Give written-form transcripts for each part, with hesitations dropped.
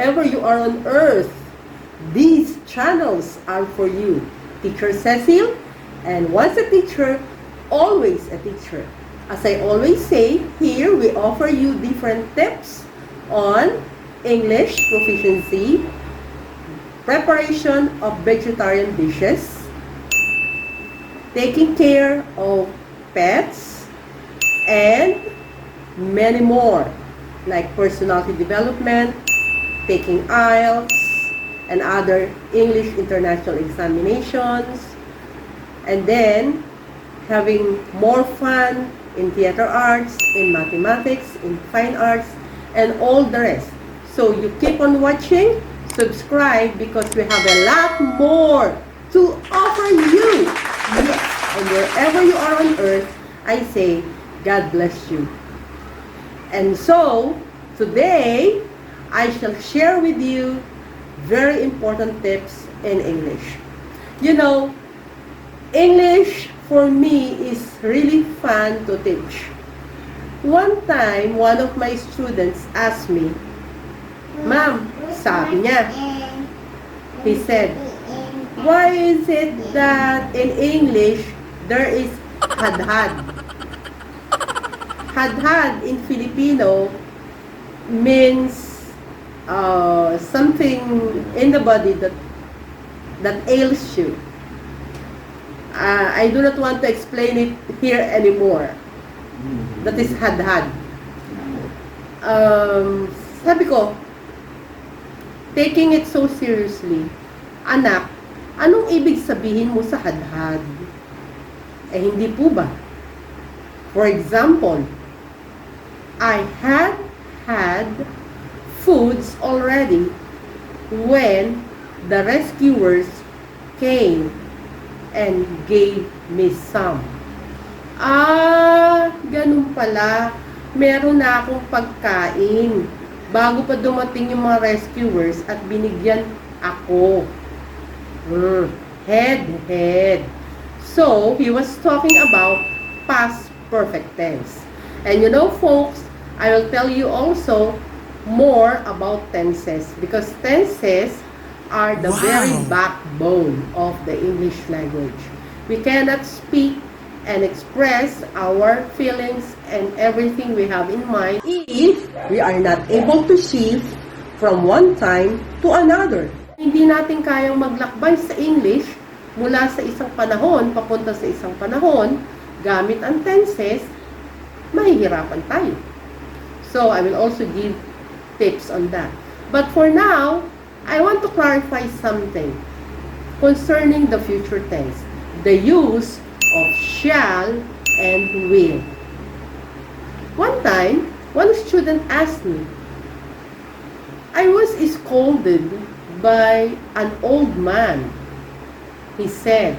wherever you are on earth, these channels are for you. Teacher Cecile, and once a teacher, always a teacher. As I always say, here we offer you different tips on English proficiency, preparation of vegetarian dishes, taking care of pets, and many more, like personality development, taking IELTS, and other English international examinations, and then having more fun in theater arts, in mathematics, in fine arts, and all the rest. So you keep on watching, subscribe, because we have a lot more to offer you. Yes, and wherever you are on earth, I say, God bless you. And so, today, I shall share with you very important tips in English. You know, English for me is really fun to teach. One time, one of my students asked me, Ma'am, sabi niya, he said, why is it that in English there is had-had? Had-had in Filipino means something in the body that ails you. I do not want to explain it here anymore. That is had-had. Sabi ko, taking it so seriously, anak, anong ibig sabihin mo sa had-had? Eh, hindi po ba? For example, I had foods already when the rescuers came and gave me some. Ganun pala. Meron na akong pagkain bago pa dumating yung mga rescuers at binigyan ako. Head. So, he was talking about past perfect tense. And you know, folks, I will tell you also more about tenses, because tenses are the very backbone of the English language. We cannot speak and express our feelings and everything we have in mind if we are not able to shift from one time to another. Hindi natin kayang maglakbay sa English mula sa isang panahon papunta sa isang panahon gamit ang tenses, mahihirapan tayo. So, I will also give tips on that. But for now, I want to clarify something concerning the future tense, the use of shall and will. One time, one student asked me, I was scolded by an old man. He said,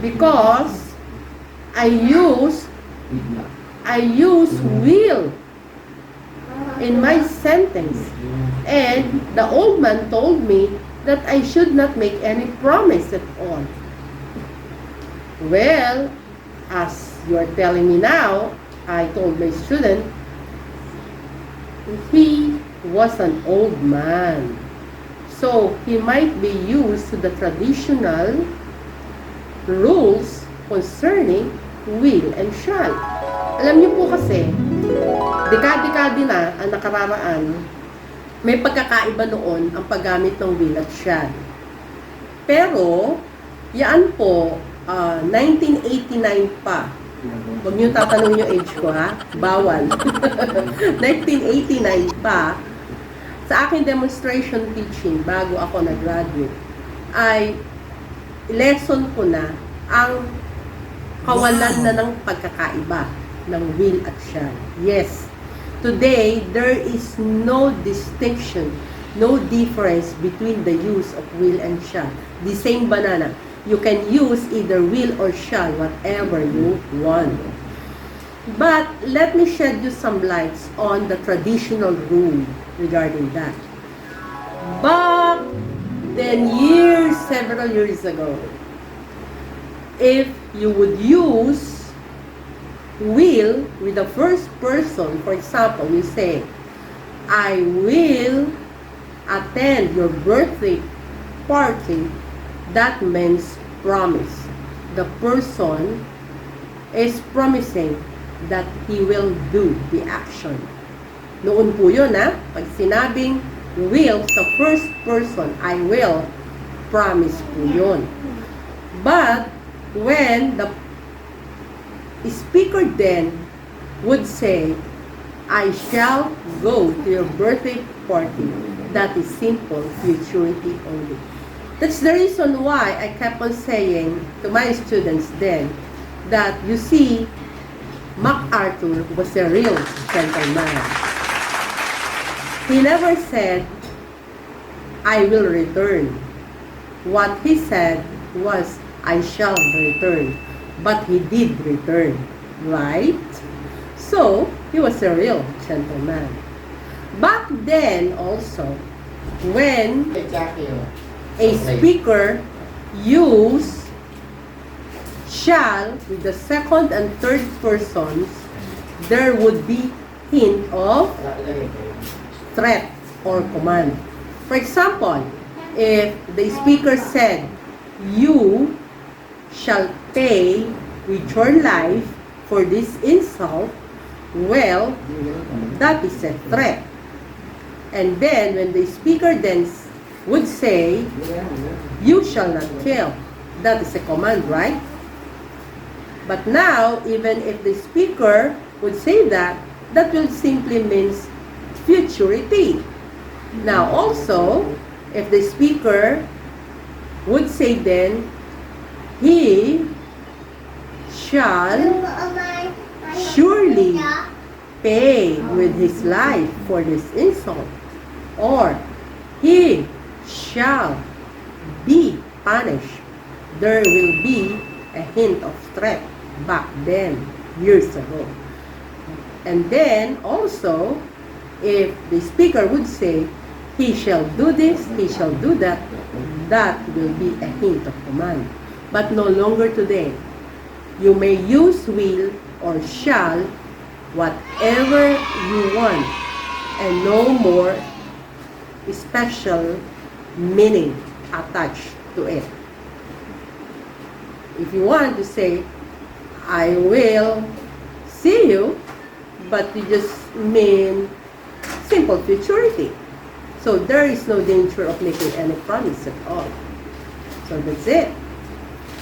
because I use will in my sentence, and the old man told me that I should not make any promise at all. Well, as you are telling me now, I told my student, he was an old man, so he might be used to the traditional rules concerning will and shall. Alam niyo po kasi, dekade-dekade na ang nakararaan, may pagkakaiba noon ang paggamit ng will at shall. Pero, yan po, 1989 pa. Huwag niyo tatanong yung age ko, ha? Bawal. 1989 pa, sa aking demonstration teaching, bago ako nag-graduate, ay lesson ko na ang kawalan na ng pagkakaiba ng will at shall. Yes, today, there is no distinction, no difference between the use of will and shall. The same banana. You can use either will or shall, whatever you want. But let me shed you some lights on the traditional rule regarding that. Back then, several years ago, if you would use will with the first person, for example, you say, I will attend your birthday party, that means promise. The person is promising that he will do the action. Noon po yun, ha? Pag sinabing will sa first person, I will, promise po yun. But when the speaker then would say, I shall go to your birthday party, that is simple futurity only. That's the reason why I kept on saying to my students then that, you see, MacArthur was a real gentleman. He never said, I will return. What he said was, I shall return. But he did return, right? So, he was a real gentleman. Back then also, when a speaker used shall with the second and third persons, there would be hint of threat or command. For example, if the speaker said, you shall pay with your life for this insult, well, that is a threat. And then when the speaker then would say, you shall not kill, that is a command, right? But now, even if the speaker would say that, that will simply means futurity. Now also, if the speaker would say then, he shall surely pay with his life for this insult, or he shall be punished, there will be a hint of threat back then, years ago. And then also, if the speaker would say, he shall do this, he shall do that, that will be a hint of command. But no longer today. You may use will or shall, whatever you want, and no more special meaning attached to it. If you want to say, I will see you, but you just mean simple futurity. So there is no danger of making any promise at all. So that's it.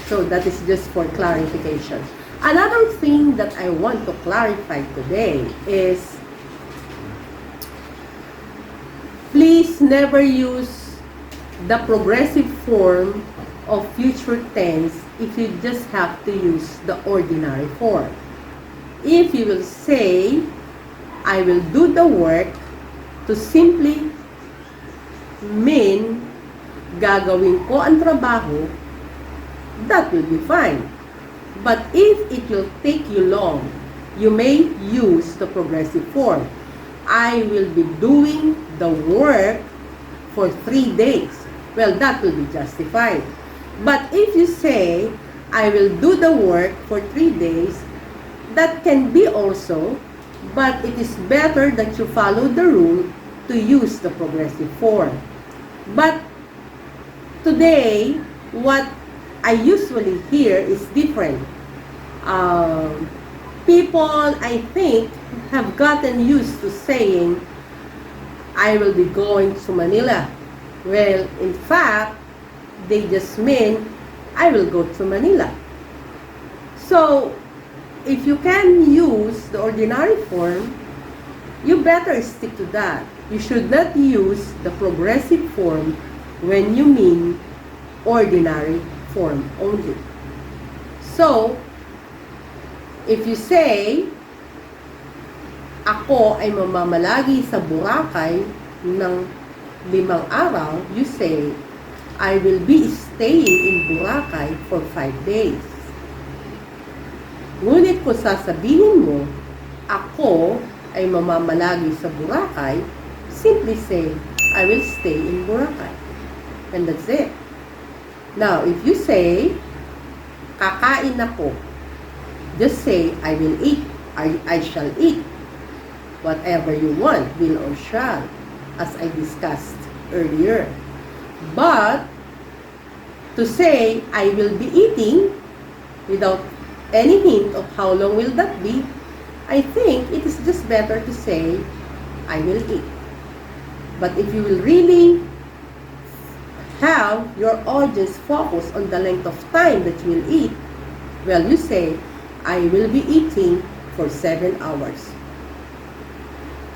So that is just for clarification. Another thing that I want to clarify today is, please never use the progressive form of future tense if you just have to use the ordinary form. If you will say, I will do the work, to simply mean gagawin ko ang trabaho, that will be fine. But if it will take you long, you may use the progressive form. I will be doing the work for 3 days. Well, that will be justified. But if you say, I will do the work for 3 days, that can be also, but it is better that you follow the rule to use the progressive form. But today, what I usually hear is different. People, I think, have gotten used to saying, I will be going to Manila. Well, in fact, they just mean, I will go to Manila. So, if you can use the ordinary form, you better stick to that. You should not use the progressive form when you mean ordinary form only. So, if you say, ako ay mamamalagi sa Boracay ng 5 araw, you say, I will be staying in Boracay for 5 days. Ngunit kung sasabihin mo, ako ay mamamalagi sa Boracay, simply say, I will stay in Boracay. And that's it. Now, if you say, kakain ako, just say, I will eat, I shall eat. Whatever you want, will or shall, as I discussed earlier. But to say, I will be eating, without any hint of how long will that be, I think it is just better to say, I will eat. But if you will really have your audience focus on the length of time that you will eat, well, you say, I will be eating for 7 hours.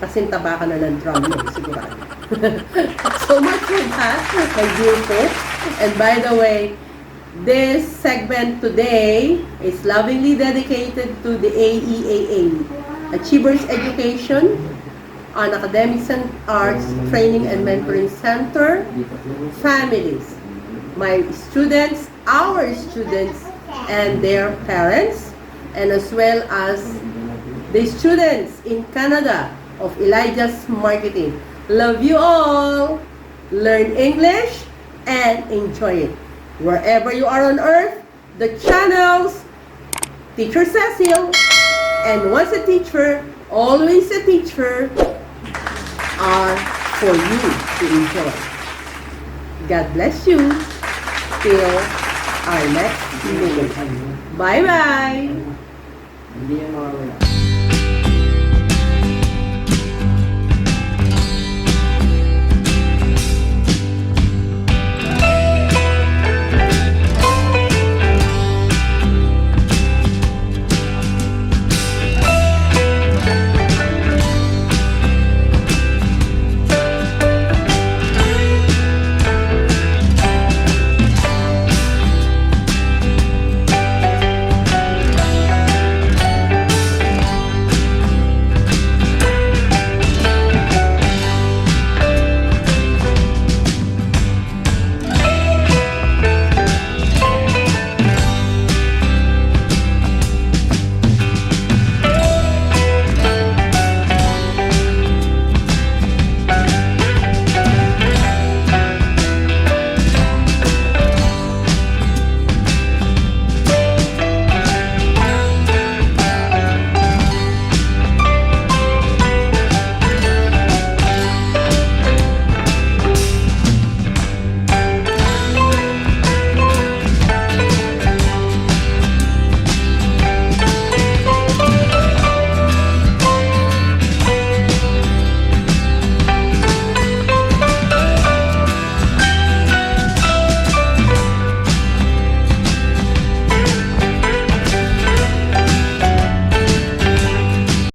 Kasing taba ka na ng drum yun, sigurado. So much for that, my dear folks. And by the way, this segment today is lovingly dedicated to the AEAA, Achievers Education on Academics and Arts Training and Mentoring Center, families, my students, our students, and their parents, and as well as the students in Canada of Elijah's Marketing. Love you all! Learn English and enjoy it. Wherever you are on earth, the channels, Teacher Cecile, and once a teacher, always a teacher, are for you to enjoy. God bless you. Till our next meeting. Bye-bye!